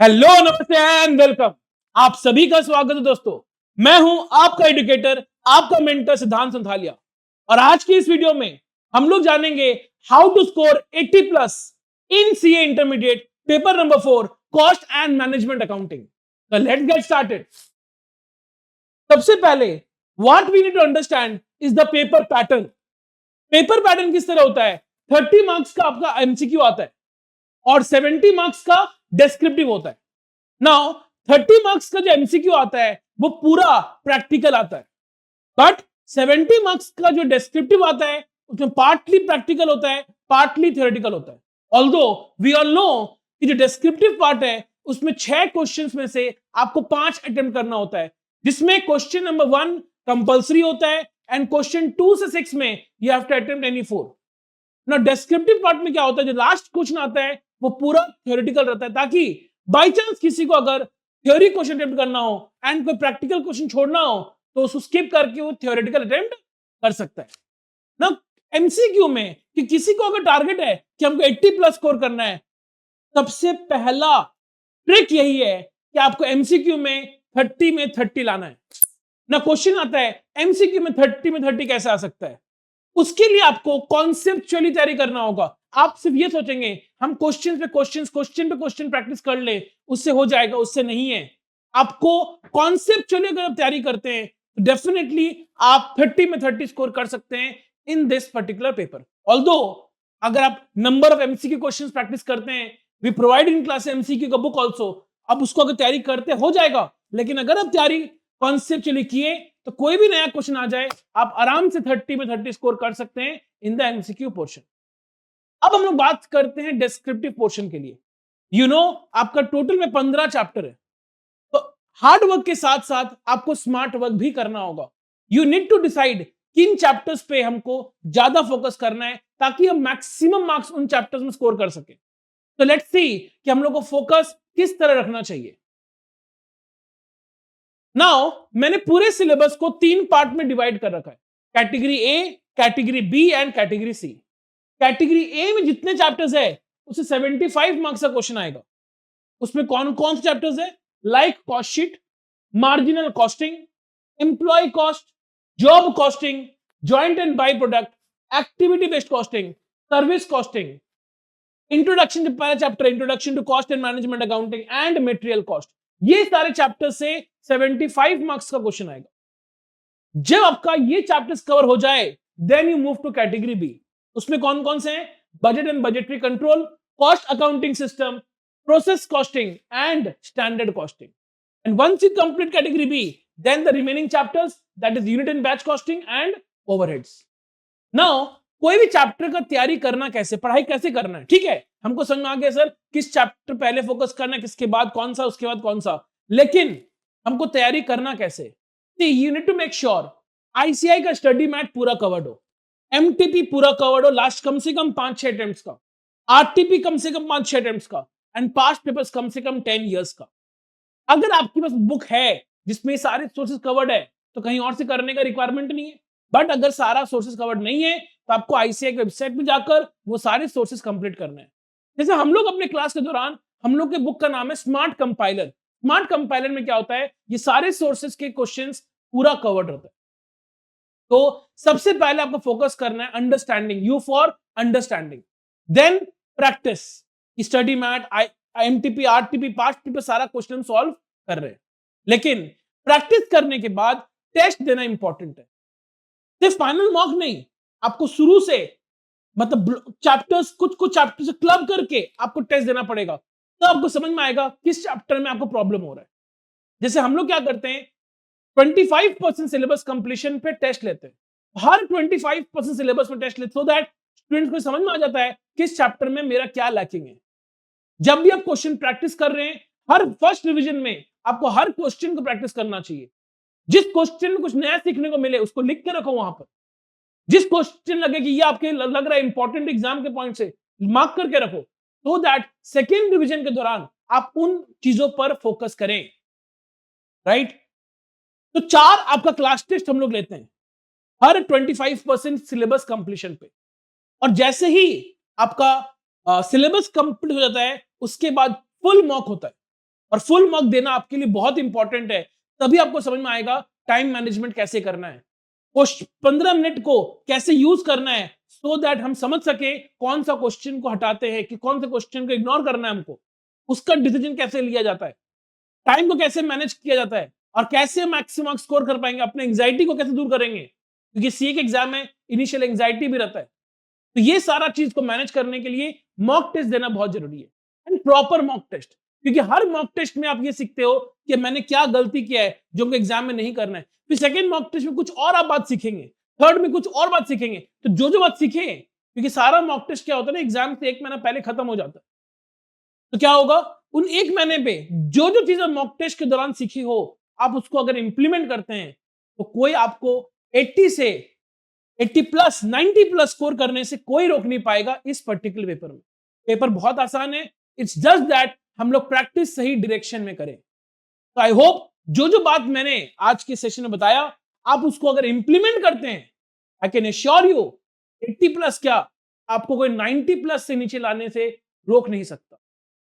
Hello, नमस्ते and welcome. आप सभी का स्वागत है दोस्तों। मैं हूं आपका एजुकेटर, आपका मेंटर सिद्धांत संथालिया। और आज की इस वीडियो में हम लोग जानेंगे how to score 80 plus in CA intermediate paper number 4 cost and management accounting. तो लेट्स गेट स्टार्टेड। सबसे पहले what we need to understand is the paper pattern. Paper pattern किस तरह होता है? 30 मार्क्स का आपका एमसीक्यू आता है और 70 मार्क्स का डिस्क्रिप्टिव होता है। नाउ 30 मार्क्स का जो एमसीक्यू आता है वो पूरा प्रैक्टिकल आता है, बट 70 मार्क्स का जो डिस्क्रिप्टिव आता है उसमें पार्टली प्रैक्टिकल होता है, पार्टली थ्योरेटिकल होता है। ऑल्दो वी ऑल नो कि जो डिस्क्रिप्टिव पार्ट है उसमें 6 क्वेश्चंस में से आपको 5 अटेम्प्ट करना होता है, जिसमें क्वेश्चन नंबर 1 कंपल्सरी होता है एंड क्वेश्चन 2 से 6 में you have to attempt any 4। ना डिस्क्रिप्टिव पार्ट में क्या होता है, जो लास्ट क्वेश्चन आता है वो पूरा थ्योरेटिकल रहता है, ताकि बाई चांस किसी को अगर थ्योरी क्वेश्चन अटेम्प्ट करना हो एंड कोई प्रैक्टिकल क्वेश्चन छोड़ना हो तो उसको स्किप करके वो थ्योरेटिकल अटेम्प्ट कर सकता है ना। एमसीक्यू में कि किसी को अगर टारगेट है कि हमको 80 प्लस स्कोर करना है, सबसे पहला ट्रिक यही है कि आपको एमसीक्यू में 30 लाना है ना। क्वेश्चन आता है एमसीक्यू में 30 कैसे आ सकता है? उसके लिए आपको कॉन्सेप्चुअली तैयारी करना होगा। आप सिर्फ ये सोचेंगे हम क्वेश्चन पे क्वेश्चन प्रैक्टिस कर ले उससे हो जाएगा, उससे नहीं है। आपको कॉन्सेप्चुअली अगर आप तैयारी करते हैं तो डेफिनेटली आप 30 स्कोर कर सकते हैं in this particular paper. Although अगर आप number of MCQ questions practice करते हैं, we provide in class MCQ का बुक ऑल्सो, अब उसको अगर तैयारी करते हो जाएगा। लेकिन अगर आप तैयारी कॉन्सेप्चुअली किए तो कोई भी नया क्वेश्चन आ जाए आप आराम से 30 स्कोर कर सकते हैं इन द एमसीक्यू पोर्शन। अब हम लोग बात करते हैं डिस्क्रिप्टिव पोर्शन के लिए। आपका टोटल में 15 चैप्टर है, तो हार्ड वर्क के साथ साथ आपको स्मार्ट वर्क भी करना होगा। यू नीड टू डिसाइड किन चैप्टर्स पे हमको ज्यादा फोकस करना है ताकि हम मैक्सिमम मार्क्स उन चैप्टर्स में स्कोर कर सके। तो लेट्स सी कि हम लोग को फोकस किस तरह रखना चाहिए। नाउ मैंने पूरे सिलेबस को 3 पार्ट में डिवाइड कर रखा है, category A, category B and category C. Category A में जितने चैप्टर्स है उससे 75 मार्क्स का क्वेश्चन आएगा। उसमें कौन कौन से चैप्टर्स है? Like cost sheet, marginal costing, employee cost, job costing, joint and by product, activity based costing, service costing, introduction, पहला chapter introduction to cost and management accounting and material cost. ये सारे chapter से 75 marks का question आएगा। जब आपका ये chapters cover हो जाए then you move to category B. उसमें कौन कौन से हैं? Budget and budgetary control, cost accounting system, process costing and standard costing. And once you complete category B then the remaining chapters that is unit and batch costing and overheads. Now कोई भी chapter का तैयारी करना कैसे, पढ़ाई कैसे करना है, ठीक है, हमको समझ में आ गया सर किस चैप्टर पहले फोकस करना है, किसके बाद कौन सा, उसके बाद कौन सा। लेकिन हमको तैयारी करना कैसे? You need to make sure ICI का स्टडी मैट पूरा कवर्ड हो, एमटीपी पूरा कवर्ड हो लास्ट कम से कम 5-6 अटेम्प्ट्स का, आरटीपी कम से कम 5-6 अटेम्प्ट्स का एंड पास्ट पेपर्स कम से कम 10 इयर्स का। अगर आपके पास बुक है जिसमें सारे सोर्सेज कवर्ड है तो कहीं और से करने का रिक्वायरमेंट नहीं है। बट अगर सारा सोर्सेज कवर्ड नहीं है तो आपको आईसीआई की वेबसाइट में जाकर वो सारे सोर्सेज कंप्लीट करने हैं। जैसे हम लोग अपने क्लास के दौरान हम लोग के बुक का नाम है स्मार्ट कंपाइलर। स्मार्ट कंपाइलर में क्या होता है, ये सारे सोर्सेज के क्वेश्चंस पूरा कवर्ड रहता है। तो सबसे पहले आपको फोकस करना है understanding, you for understanding, then practice, study mat, MTP, RTP, past paper सारा क्वेश्चन सॉल्व कर रहे हैं। लेकिन प्रैक्टिस करने के बाद टेस्ट देना इंपॉर्टेंट है। सिर्फ फाइनल मार्क नहीं, आपको शुरू से मतलब चैप्टर्स कुछ चैप्टर से क्लब करके आपको टेस्ट देना पड़ेगा, तो आपको समझ में आएगा किस चैप्टर में आपको प्रॉब्लम हो रहा है। जैसे हम लोग क्या करते हैं 25% सिलेबस कंप्लीशन पे टेस्ट लेते हैं, हर 25% सिलेबस में टेस्ट लेते सो दैट स्टूडेंट को समझ में आ जाता है किस चैप्टर में मेरा क्या लैकिंग है। जब भी आप क्वेश्चन प्रैक्टिस कर रहे हैं हर फर्स्ट रिवीजन में आपको हर क्वेश्चन को प्रैक्टिस करना चाहिए। जिस क्वेश्चन में कुछ नया सीखने को मिले उसको लिख के रखो वहां पर। जिस क्वेश्चन लगे कि ये आपके लग रहा है इंपॉर्टेंट एग्जाम के पॉइंट से, मार्क करके रखो सो दैट सेकेंड रिवीजन के दौरान आप उन चीजों पर फोकस करें, राइट। तो 4 आपका क्लास टेस्ट हम लोग लेते हैं हर 25% सिलेबस कंप्लीशन पे, और जैसे ही आपका सिलेबस कंप्लीट हो जाता है उसके बाद फुल मॉक होता है। और फुल मॉक देना आपके लिए बहुत इंपॉर्टेंट है, तभी आपको समझ में आएगा टाइम मैनेजमेंट कैसे करना है, 15 मिनट को कैसे यूज करना है, सो दैट हम समझ सके कौन सा क्वेश्चन को हटाते हैं कि कौन से क्वेश्चन को इग्नोर करना है हमको, उसका डिसीजन कैसे लिया जाता है, टाइम को कैसे मैनेज किया जाता है, और कैसे मैक्सिमम स्कोर कर पाएंगे, अपने एंजाइटी को कैसे दूर करेंगे, क्योंकि सीए के एग्जाम में इनिशियल एंजाइटी भी रहता है। तो ये सारा चीज को मैनेज करने के लिए मॉक टेस्ट देना बहुत जरूरी है, एंड प्रॉपर मॉक टेस्ट, क्योंकि हर मॉक टेस्ट में आप ये सीखते हो कि मैंने क्या गलती किया है जो एग्जाम में नहीं करना है, फिर सेकंड मॉक टेस्ट में कुछ और आप बात सीखेंगे, थर्ड में कुछ और बात सीखेंगे, तो जो बात सीखे, क्योंकि सारा मॉक टेस्ट क्या होता है ना, एग्जाम से 1 महीना पहले खत्म हो जाता है, तो क्या होगा, उन 1 महीने पे जो चीजें मॉक टेस्ट के दौरान सीखी हो, आप उसको अगर इंप्लीमेंट करते हैं, तो कोई आपको 80 से 80 प्लस 90 प्लस स्कोर करने से कोई रोक नहीं पाएगा इस पर्टिकुलर पेपर में। पेपर बहुत आसान है, इट्स जस्ट दैट हम लोग प्रैक्टिस सही डायरेक्शन में करें। तो आई होप जो बात मैंने आज के सेशन में बताया, आप उसको अगर इंप्लीमेंट करते हैं, I can assure you 80 plus क्या, आपको कोई 90 प्लस से नीचे लाने से रोक नहीं सकता।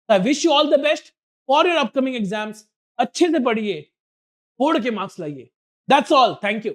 I wish you all the best for your upcoming exams. अच्छे से पढ़िए, फोड़ के मार्क्स लाइए। That's all, thank you.